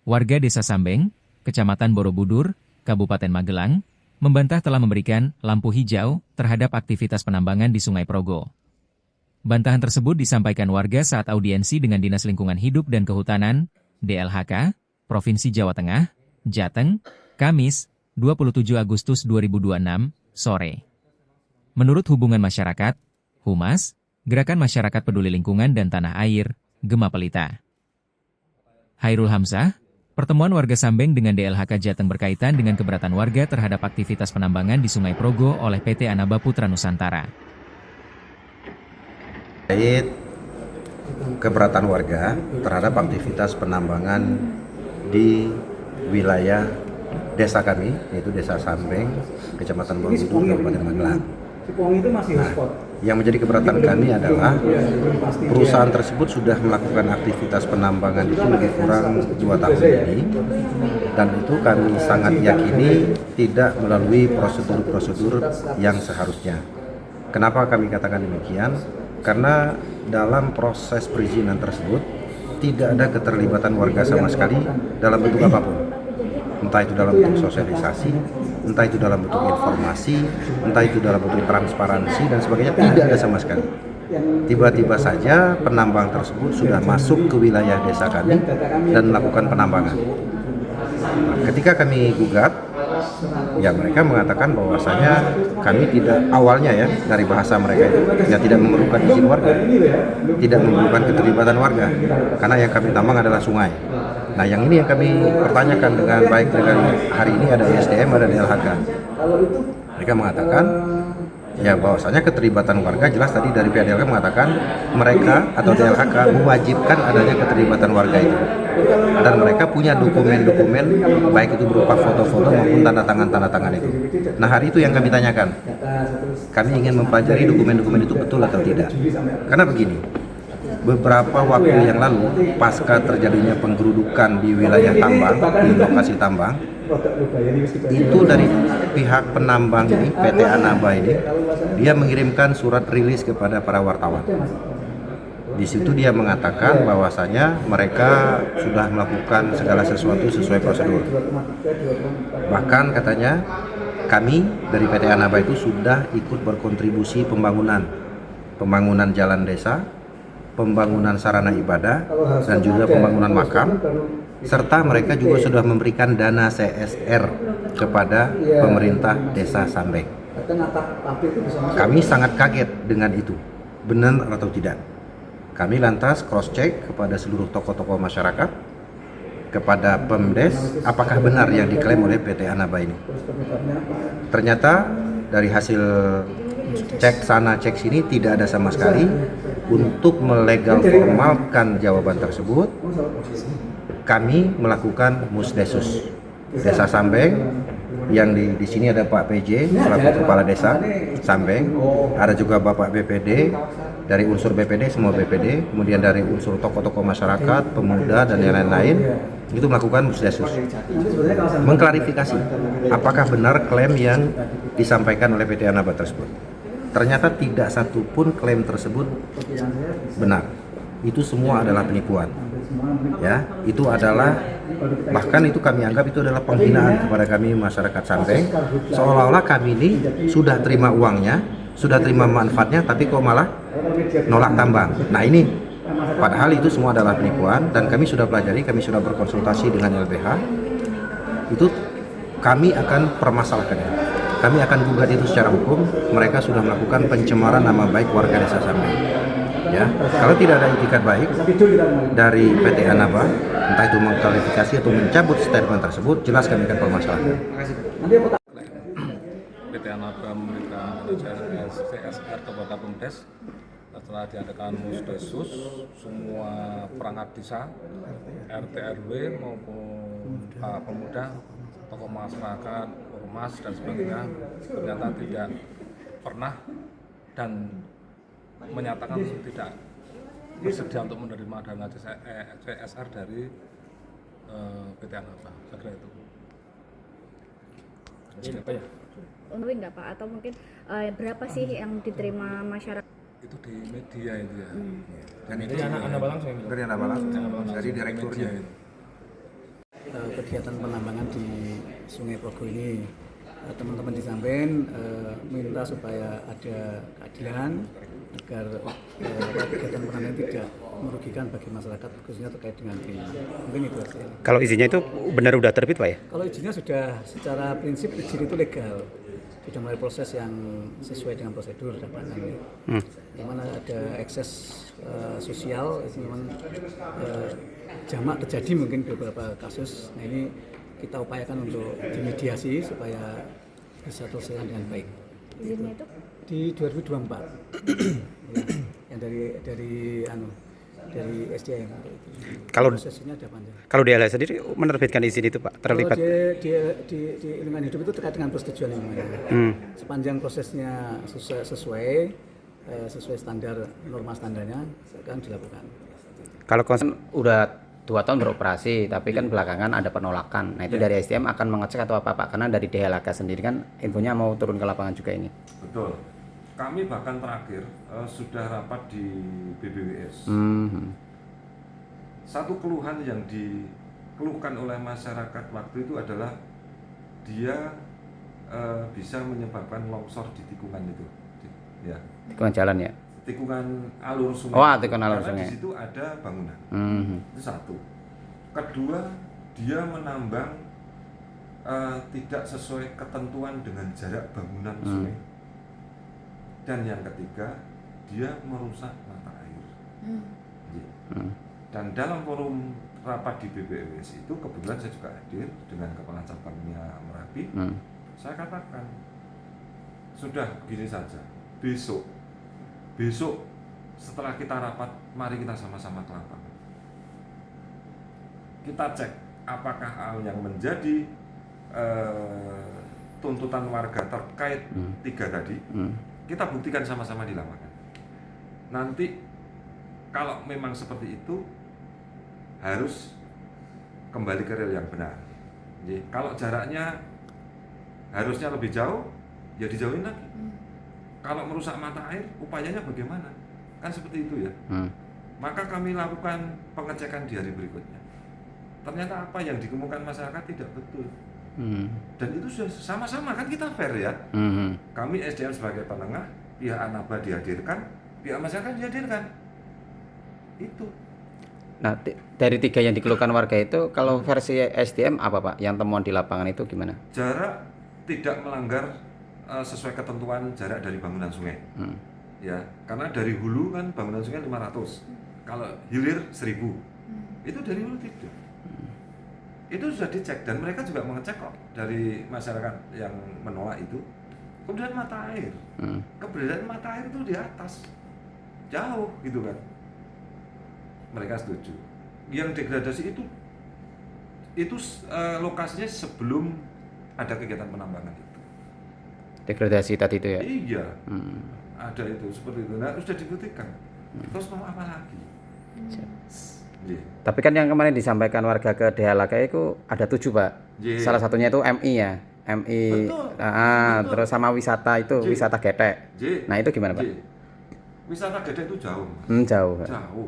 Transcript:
Warga Desa Sambeng, Kecamatan Borobudur, Kabupaten Magelang, membantah telah memberikan lampu hijau terhadap aktivitas penambangan di Sungai Progo. Bantahan tersebut disampaikan warga saat audiensi dengan Dinas Lingkungan Hidup dan Kehutanan, DLHK, Provinsi Jawa Tengah, Jateng, Kamis, 27 Agustus 2026, sore. Menurut Hubungan Masyarakat, Humas, Gerakan Masyarakat Peduli Lingkungan dan Tanah Air, Gema Pelita. Hairul Hamzah, pertemuan warga Sambeng dengan DLHK Jateng berkaitan dengan keberatan warga terhadap aktivitas penambangan di Sungai Progo oleh PT Anaba Putra Nusantara. Terkait keberatan warga terhadap aktivitas penambangan di wilayah desa kami, yaitu Desa Sambeng, Kecamatan Borobudur, Kabupaten Magelang. Yang menjadi keberatan kami adalah perusahaan tersebut sudah melakukan aktivitas penambangan itu lebih kurang 2 tahun ini, dan itu kami sangat yakini tidak melalui prosedur-prosedur yang seharusnya. Kenapa kami katakan demikian? Karena dalam proses perizinan tersebut tidak ada keterlibatan warga sama sekali dalam bentuk apapun. Entah itu dalam bentuk sosialisasi, entah itu dalam bentuk informasi, entah itu dalam bentuk transparansi dan sebagainya, tidak ada sama sekali. Tiba-tiba saja penambang tersebut sudah masuk ke wilayah desa kami dan melakukan penambangan. Nah, ketika kami gugat, ya mereka mengatakan bahwasanya kami tidak, awalnya ya dari bahasa mereka itu ya tidak memerlukan izin warga, tidak memerlukan keterlibatan warga, karena yang kami tambang adalah sungai. Nah, yang ini yang kami pertanyakan dengan baik dengan hari ini ada SDM, ada DLHK. Mereka mengatakan ya bahwasanya keterlibatan warga jelas tadi dari pihak DLHK mengatakan mereka atau DLHK mewajibkan adanya keterlibatan warga itu. Dan mereka punya dokumen-dokumen baik itu berupa foto-foto maupun tanda tangan itu. Nah, hari itu yang kami tanyakan. Kami ingin mempelajari dokumen-dokumen itu betul atau tidak. Karena begini, beberapa waktu yang lalu pasca terjadinya penggerudukan di wilayah tambang, di lokasi tambang, itu dari pihak penambang ini, PT Anaba ini, dia mengirimkan surat rilis kepada para wartawan. Di situ dia mengatakan bahwasanya mereka sudah melakukan segala sesuatu sesuai prosedur. Bahkan katanya kami dari PT Anaba itu sudah ikut berkontribusi pembangunan jalan desa, pembangunan sarana ibadah, dan juga pembangunan makam, serta mereka juga sudah memberikan dana CSR kepada pemerintah Desa Sambeng. Kami sangat kaget dengan itu, benar atau tidak. Kami lantas cross-check kepada seluruh tokoh-tokoh masyarakat, kepada Pemdes, apakah benar yang diklaim oleh PT Anaba ini. Ternyata dari hasil cek sana cek sini tidak ada sama sekali. Untuk melegal formalkan jawaban tersebut, kami melakukan musdesus Desa Sambeng, yang di sini ada Pak PJ selaku Kepala Desa Sambeng, ada juga Bapak BPD, dari unsur BPD, semua BPD, kemudian dari unsur tokoh-tokoh masyarakat, pemuda, dan yang lain-lain, itu melakukan musdesus, mengklarifikasi apakah benar klaim yang disampaikan oleh PT Anaba tersebut. Ternyata tidak satu pun klaim tersebut benar. Itu semua adalah penipuan. Ya, itu adalah, bahkan itu kami anggap itu adalah penghinaan kepada kami masyarakat Sambeng, seolah-olah kami ini sudah terima uangnya, sudah terima manfaatnya, tapi kok malah nolak tambang. Nah, ini padahal itu semua adalah penipuan, dan kami sudah pelajari, kami sudah berkonsultasi dengan LBH. Itu kami akan permasalahkannya. Kami akan gugat itu secara hukum. Mereka sudah melakukan pencemaran nama baik warga Desa Sambeng. Ya, kalau tidak ada itikat baik dari PT Anaba, entah itu mengklarifikasi atau mencabut statement tersebut, jelas kami akan permasalahkan. PT Anaba memberikan CSR kepada Pemdes setelah diadakan musdesus, semua perangkat desa, RT RW maupun pemuda, tokoh masyarakat, ormas dan sebagainya, ternyata tidak pernah dan menyatakan tidak bersedia untuk menerima dana CSR dari PT Anaba. Saya kira itu. Siapa ya? Unwin nggak Pak? Atau mungkin berapa sih yang diterima masyarakat? Itu di media itu ya. Dan Dari anak langsung. dari Anaba langsung, dari direkturnya. kegiatan penambangan di Sungai Progo ini. Teman-teman di Sampen minta supaya ada keadilan agar kegiatan penambangan tidak merugikan bagi masyarakat khususnya terkait dengan ini. Mungkin itu saja. Kalau izinnya itu benar udah terbit Pak ya? Kalau izinnya sudah secara prinsip izin itu legal, sudah mulai proses yang sesuai dengan prosedur lapangan. Di mana ada ekses sosial, itu memang jamak terjadi mungkin beberapa kasus. Nah ini kita upayakan untuk dimediasi supaya bisa terselesaikan dengan baik. Izinnya itu Di 2024 ya, yang dari SDM. Kalau prosesnya ada panjang. kalau DLH sendiri menerbitkan izin itu Pak terlibat. Kalau di lingkungan hidup itu terkait dengan persetujuan lingkungan. Sepanjang prosesnya sesuai standar norma standarnya akan dilakukan. Kalau konsen Udah 2 tahun beroperasi, tapi kan belakangan ada penolakan. Nah itu dari SDM akan mengecek atau apa Pak? Karena dari DLHK sendiri kan infonya mau turun ke lapangan juga ini. Betul. Kami bahkan terakhir sudah rapat di BBWS. Satu keluhan yang dikeluhkan oleh masyarakat waktu itu adalah dia bisa menyebabkan longsor di tikungan itu, ya. Tikungan jalan ya. Tikungan alur sungai. Oh, tikungan alur Karena sungai. di situ ada bangunan. Itu satu. Kedua, dia menambang tidak sesuai ketentuan dengan jarak bangunan sungai. Dan yang ketiga, dia merusak mata air. Dan dalam forum rapat di BBWS itu kebetulan saya juga hadir dengan kepala cabangnya Merapi. Saya katakan, sudah begini saja. Besok setelah kita rapat, mari kita sama-sama ke lapangan. Kita cek apakah hal yang menjadi tuntutan warga terkait 3 tadi, kita buktikan sama-sama di lapangan. Nanti kalau memang seperti itu, harus kembali ke rel yang benar. Jadi, kalau jaraknya harusnya lebih jauh, ya dijauhin lagi. Kalau merusak mata air, upayanya bagaimana? Kan seperti itu ya. Maka kami lakukan pengecekan di hari berikutnya. Ternyata apa yang dikemukakan masyarakat tidak betul. Dan itu sudah sama-sama, kan kita fair ya. Kami SDM sebagai penengah, pihak Anaba dihadirkan, pihak masyarakat dihadirkan. Itu. Nah dari 3 yang dikeluhkan warga itu, kalau versi SDM apa Pak? Yang temuan di lapangan itu gimana? Jarak tidak melanggar sesuai ketentuan jarak dari bangunan sungai. Ya, karena dari hulu kan bangunan sungai 500. Kalau hilir 1000. Itu dari hulu tidak. Itu sudah dicek dan mereka juga mengecek kok dari masyarakat yang menolak itu. Kemudian mata air. Keberadaan mata air itu di atas. Jauh gitu kan. Mereka setuju. Yang degradasi itu lokasinya sebelum ada kegiatan penambangan itu. Degradasi tadi itu ya? Iya, ada itu seperti itu. Nah, sudah dibuktikan. Terus mau apa lagi? Yeah. Tapi kan yang kemarin disampaikan warga ke DLHK itu ada 7 Pak. Salah satunya itu MI ya, MI. Betul. Terus sama wisata itu, wisata Getek. Nah itu gimana Pak? Wisata Getek itu jauh. Jauh. Jauh.